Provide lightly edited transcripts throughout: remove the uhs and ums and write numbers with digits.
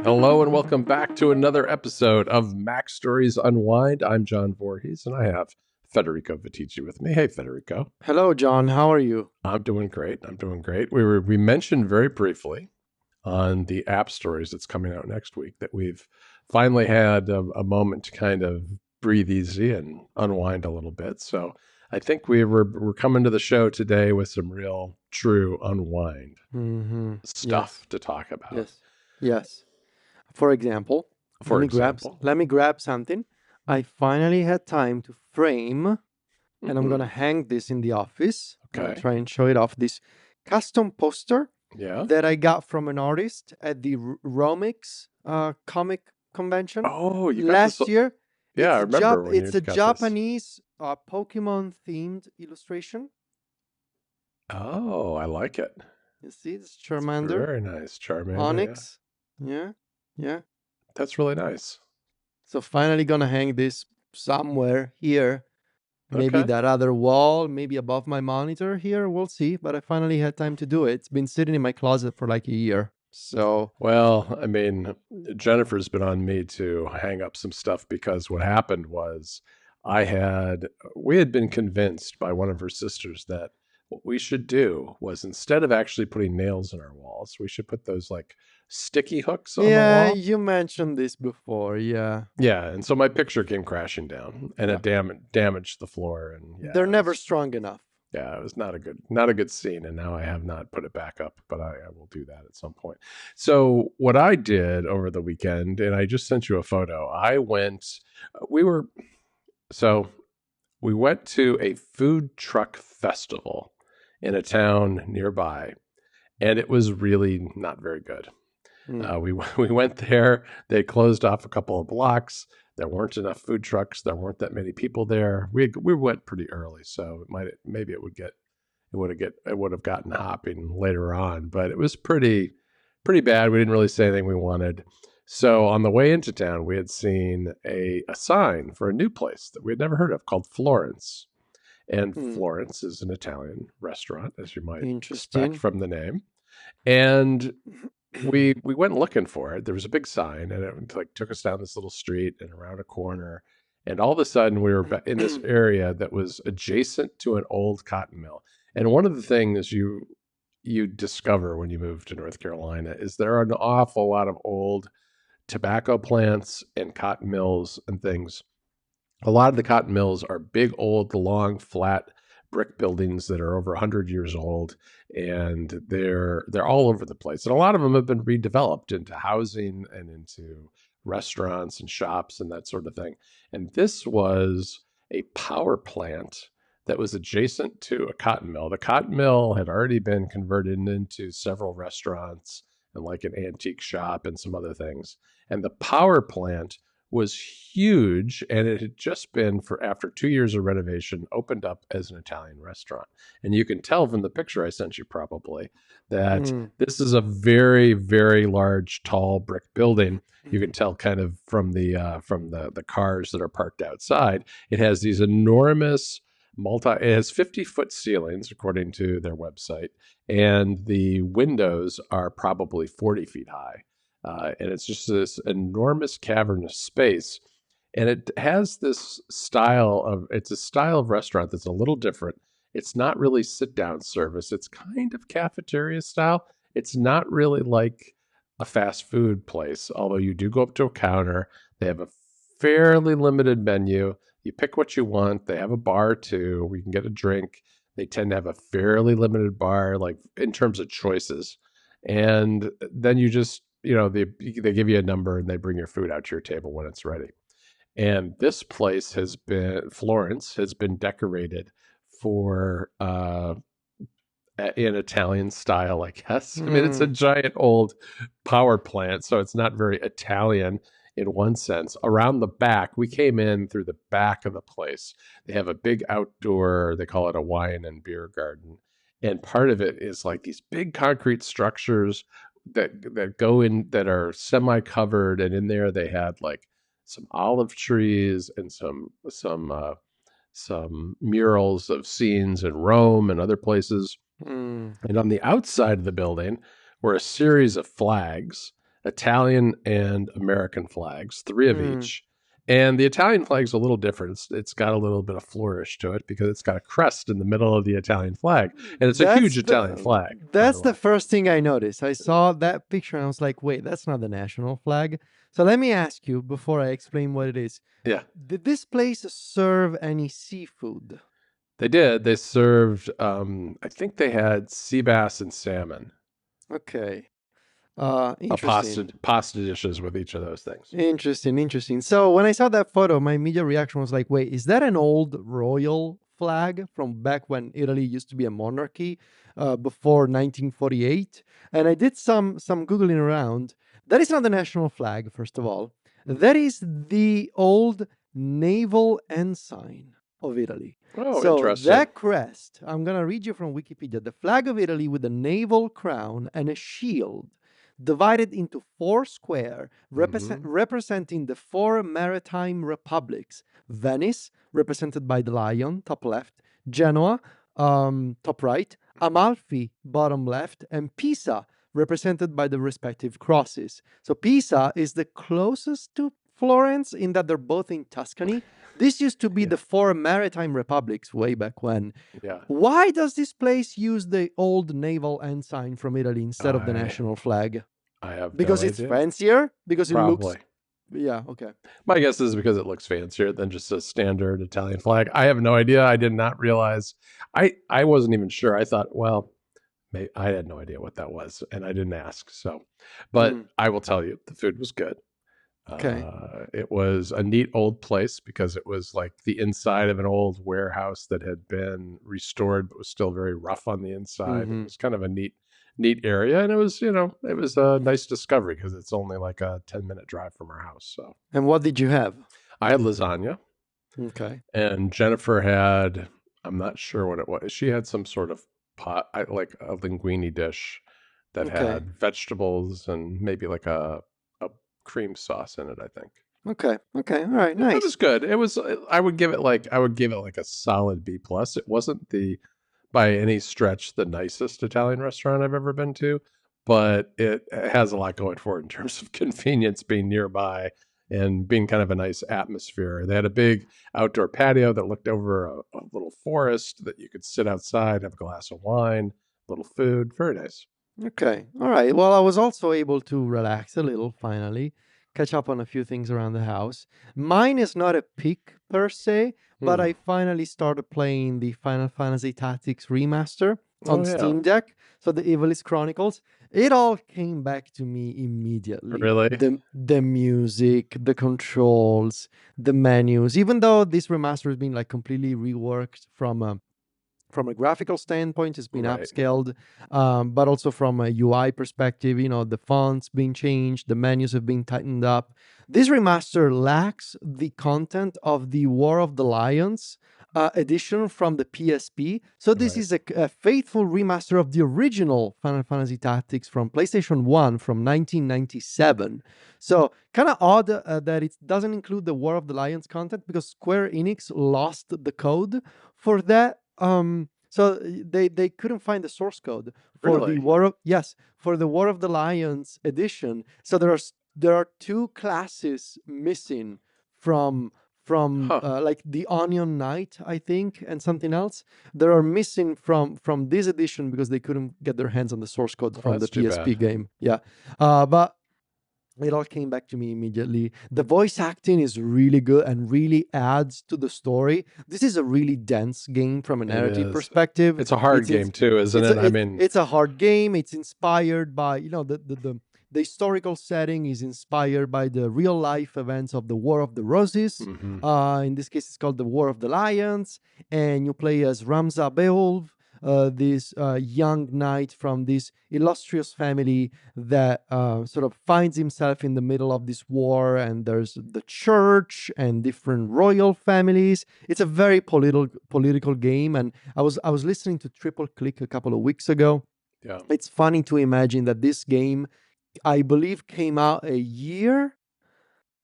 Hello and welcome back to another episode of MacStories Unwind. I'm John Voorhees and I have Federico Vitici with me. Hey, Federico. Hello, John. How are you? I'm doing great. We mentioned very briefly on the app stories that's coming out next week that we've finally had a moment to kind of breathe easy and unwind a little bit. So I think we're coming to the show today with some real, true unwind stuff to talk about. Yes. For example, let me grab something. I finally had time to frame, and I'm gonna hang this in the office. Okay. I'll try and show it off. This custom poster that I got from an artist at the Romix comic convention. Oh, you got last year. Yeah, I remember. It's a Japanese Pokemon themed illustration. Oh, I like it. You see, it's Charmander. It's very nice, Charmander. Onyx. Yeah. That's really nice. So finally gonna hang this somewhere here. Maybe that other wall, maybe above my monitor here. We'll see. But I finally had time to do it. It's been sitting in my closet for like a year. So, well, I mean, Jennifer's been on me to hang up some stuff because what happened was we had been convinced by one of her sisters that what we should do was instead of actually putting nails in our walls, we should put those like sticky hooks on the wall. Yeah, you mentioned this before. Yeah. And so my picture came crashing down and it damaged the floor, and they're never strong enough. Yeah, it was not a good scene, and now I have not put it back up, but I will do that at some point. So what I did over the weekend, and I just sent you a photo. We went to a food truck festival in a town nearby, and it was really not very good. We went there. They closed off a couple of blocks. There weren't enough food trucks. There weren't that many people there. We went pretty early, so it would have gotten hopping later on. But it was pretty bad. We didn't really say anything we wanted. So on the way into town, we had seen a sign for a new place that we had never heard of called Florence. And Florence is an Italian restaurant, as you might expect from the name. And we went looking for it. There was a big sign, and it took us down this little street and around a corner. And all of a sudden, we were in this area that was adjacent to an old cotton mill. And one of the things you discover when you move to North Carolina is there are an awful lot of old tobacco plants and cotton mills and things. A lot of the cotton mills are big, old, long, flat brick buildings that are over 100 years old, and they're all over the place. And a lot of them have been redeveloped into housing and into restaurants and shops and that sort of thing. And this was a power plant that was adjacent to a cotton mill. The cotton mill had already been converted into several restaurants and like an antique shop and some other things. And the power plant was huge, and it had just been, after 2 years of renovation, opened up as an Italian restaurant. And you can tell from the picture I sent you probably that this is a very, very large, tall brick building. You can tell kind of from the cars that are parked outside. It has these enormous it has 50-foot ceilings, according to their website, and the windows are probably 40 feet high. And it's just this enormous cavernous space. And it has this it's a style of restaurant that's a little different. It's not really sit-down service. It's kind of cafeteria style. It's not really like a fast food place, although you do go up to a counter. They have a fairly limited menu. You pick what you want. They have a bar too, where you can get a drink. They tend to have a fairly limited bar, like in terms of choices. And then you just, they give you a number and they bring your food out to your table when it's ready. And this place Florence has been decorated for in Italian style, I guess. I mean, it's a giant old power plant, so it's not very Italian in one sense. Around the back, we came in through the back of the place. They have a big outdoor, they call it a wine and beer garden. And part of it is like these big concrete structures that go in, that are semi-covered, and in there they had like some olive trees and some murals of scenes in Rome and other places. And on the outside of the building were a series of flags Italian and American flags, 3 of Mm. each. And the Italian flag's a little different. It's got a little bit of flourish to it because it's got a crest in the middle of the Italian flag. And it's a huge Italian flag, by the That's way. the first thing I noticed. I saw that picture and I was like, wait, that's not the national flag. So let me ask you before I explain what it is. Yeah. Did this place serve any seafood? They did. They served, I think they had sea bass and salmon. Okay. Pasta, Interesting. pasta dishes with each of those things. Interesting. So when I saw that photo, my immediate reaction was like, wait, is that an old royal flag from back when Italy used to be a monarchy before 1948? And I did some Googling around. That is not the national flag, first of all. That is the old naval ensign of Italy. Oh, So interesting. that crest, I'm going to read you from Wikipedia. The flag of Italy with a naval crown and a shield divided into 4 square representing the 4 maritime republics: Venice, represented by the lion, top left; Genoa, top right; Amalfi, bottom left; and Pisa, represented by the respective crosses. So Pisa is the closest to Florence in that they're both in Tuscany. This used to be Yeah. the 4 maritime republics way back when. Yeah. Why does this place use the old naval ensign from Italy instead of the national flag? I have Because no it's idea. fancier? Because it looks. Probably. Yeah, okay. My guess is because it looks fancier than just a standard Italian flag. I have no idea. I did not realize. I wasn't even sure. I thought, well, maybe, I had no idea what that was, and I didn't ask. So, but I will tell you, the food was good. Okay. It was a neat old place because it was like the inside of an old warehouse that had been restored, but was still very rough on the inside. It was kind of a neat area, and it was it was a nice discovery because it's only like a 10-minute drive from our house. So, And what did you have? I had lasagna, Okay. and Jennifer had, I'm not sure what it was. She had some sort of pot, like a linguine dish that Okay. had vegetables and maybe like a cream sauce in it, I think. Okay. All right. It Nice. was good. It was. I would give it like a solid B plus. It wasn't by any stretch the nicest Italian restaurant I've ever been to, but it has a lot going for it in terms of convenience, being nearby and being kind of a nice atmosphere. They had a big outdoor patio that looked over a little forest that you could sit outside, have a glass of wine, little food. Very nice. Okay. All right. Well, I was also able to relax a little finally, catch up on a few things around the house. Mine is not a pick per se, but I finally started playing the Final Fantasy Tactics remaster on Steam Deck. So the Ivalice Chronicles. It all came back to me immediately. Really? The music, the controls, the menus. Even though this remaster has been like completely reworked from a graphical standpoint, it's been upscaled, but also from a UI perspective, the fonts being changed, the menus have been tightened up. This remaster lacks the content of the War of the Lions edition from the PSP. So this is a faithful remaster of the original Final Fantasy Tactics from PlayStation 1 from 1997. So kind of odd that it doesn't include the War of the Lions content because Square Enix lost the code for that. So they couldn't find the source code for the War of the Lions edition. So there are 2 classes missing from like the Onion Knight, I think, and something else. They are missing from this edition because they couldn't get their hands on the source code from the PSP game. Yeah, but it all came back to me immediately. The voice acting is really good and really adds to the story. This is a really dense game from a narrative perspective. It's a hard game too, isn't it? I mean, it's a hard game. It's inspired by, the historical setting is inspired by the real life events of the War of the Roses. In this case, it's called the War of the Lions. And you play as Ramza Beowulf, this young knight from this illustrious family that sort of finds himself in the middle of this war, and there's the church and different royal families. It's a very political game, and I was listening to Triple Click a couple of weeks ago. Yeah, it's funny to imagine that this game, I believe, came out a year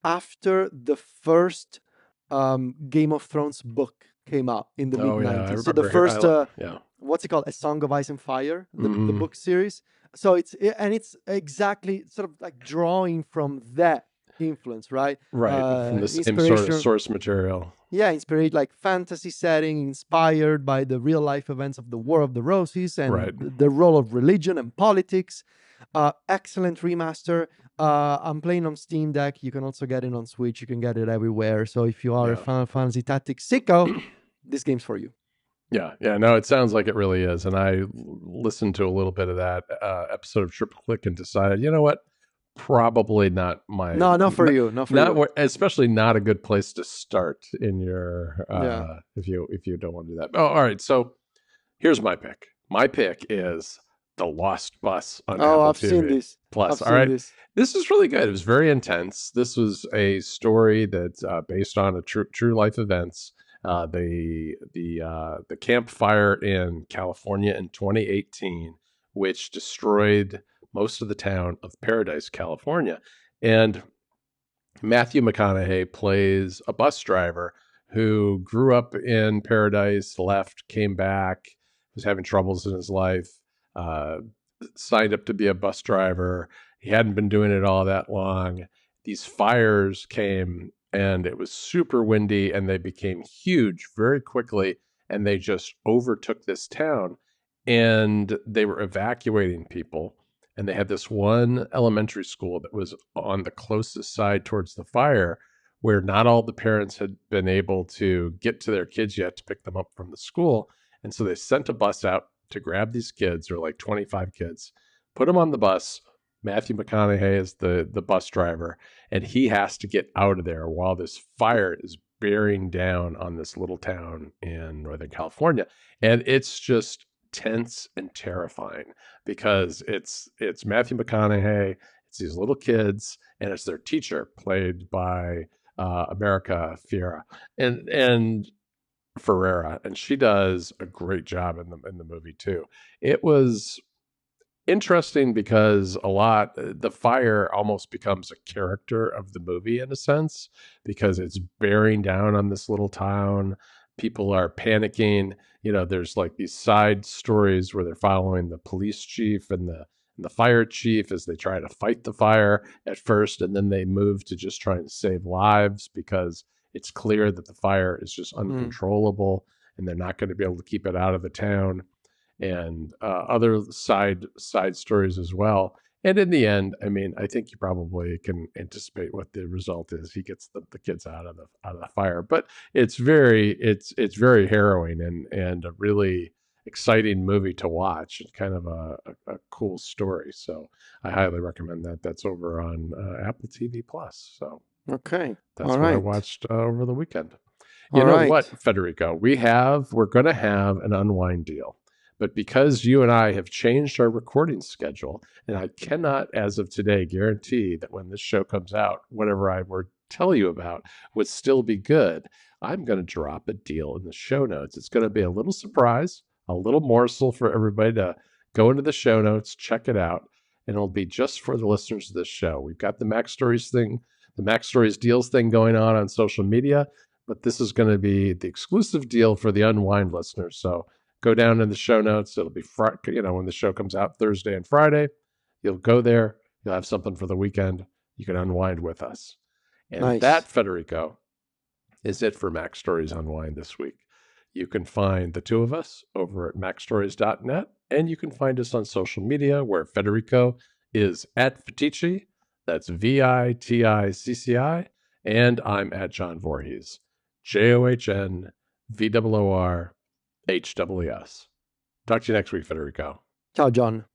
after the first Game of Thrones book came out in the mid 90s. So the first what's it called? A Song of Ice and Fire, the book series. So it's exactly sort of like drawing from that influence, right? Right. From the same sort of Inspiration. source material. Yeah, inspired like fantasy setting, inspired by the real life events of the War of the Roses and Right. the role of religion and politics. Excellent remaster. I'm playing on Steam Deck. You can also get it on Switch. You can get it everywhere. So if you are a Yeah. Final Fantasy Tactics sicko, this game's for you. Yeah. Yeah. No, it sounds like it really is. And I listened to a little bit of that episode of Triple Click and decided, you know what? Probably not my, No, not for you. Not for not you. especially not a good place to start in your, Yeah. if you don't want to do that. Oh, all right. So here's my pick. My pick is The Lost Bus on Oh, Apple I've seen TV this. Plus. I've All seen right. this. This is really good. It was very intense. This was a story that's based on a true life events. The campfire in California in 2018, which destroyed most of the town of Paradise, California, and Matthew McConaughey plays a bus driver who grew up in Paradise, left, came back, was having troubles in his life, uh, signed up to be a bus driver. He hadn't been doing it all that long. These fires came and it was super windy and they became huge very quickly and they just overtook this town and they were evacuating people and they had this one elementary school that was on the closest side towards the fire where not all the parents had been able to get to their kids yet to pick them up from the school. And so they sent a bus out to grab these kids, or like 25 kids, put them on the bus. Matthew McConaughey is the bus driver, and he has to get out of there while this fire is bearing down on this little town in Northern California. And it's just tense and terrifying because it's Matthew McConaughey, it's these little kids, and it's their teacher played by America Fiera and Ferrera, and she does a great job in the movie too. It was interesting because the fire almost becomes a character of the movie in a sense because it's bearing down on this little town. People are panicking. There's like these side stories where they're following the police chief and the fire chief as they try to fight the fire at first, and then they move to just trying to save lives because it's clear that the fire is just uncontrollable and they're not going to be able to keep it out of the town, and other side stories as well. And in the end, I mean, I think you probably can anticipate what the result is. He gets the kids out of the fire, but it's very harrowing and a really exciting movie to watch and kind of a cool story. So I highly recommend that. That's over on Apple TV Plus. So Okay. that's All what I right. watched over the weekend. You All know right. what, Federico? We're going to have an unwind deal. But because you and I have changed our recording schedule, and I cannot, as of today, guarantee that when this show comes out, whatever I were to tell you about would still be good, I'm going to drop a deal in the show notes. It's going to be a little surprise, a little morsel for everybody to go into the show notes, check it out, and it'll be just for the listeners of this show. We've got the MacStories thing, the MacStories deals thing going on social media, but this is going to be the exclusive deal for the Unwind listeners. So go down in the show notes. It'll be when the show comes out Thursday and Friday. You'll go there. You'll have something for the weekend. You can unwind with us. And Nice. that, Federico, is it for MacStories Unwind this week. You can find the two of us over at MacStories.net, and you can find us on social media where Federico is at Fetici. That's VITICCI. And I'm at John Voorhees. JOHNVOORHWS. Talk to you next week, Federico. Ciao, John.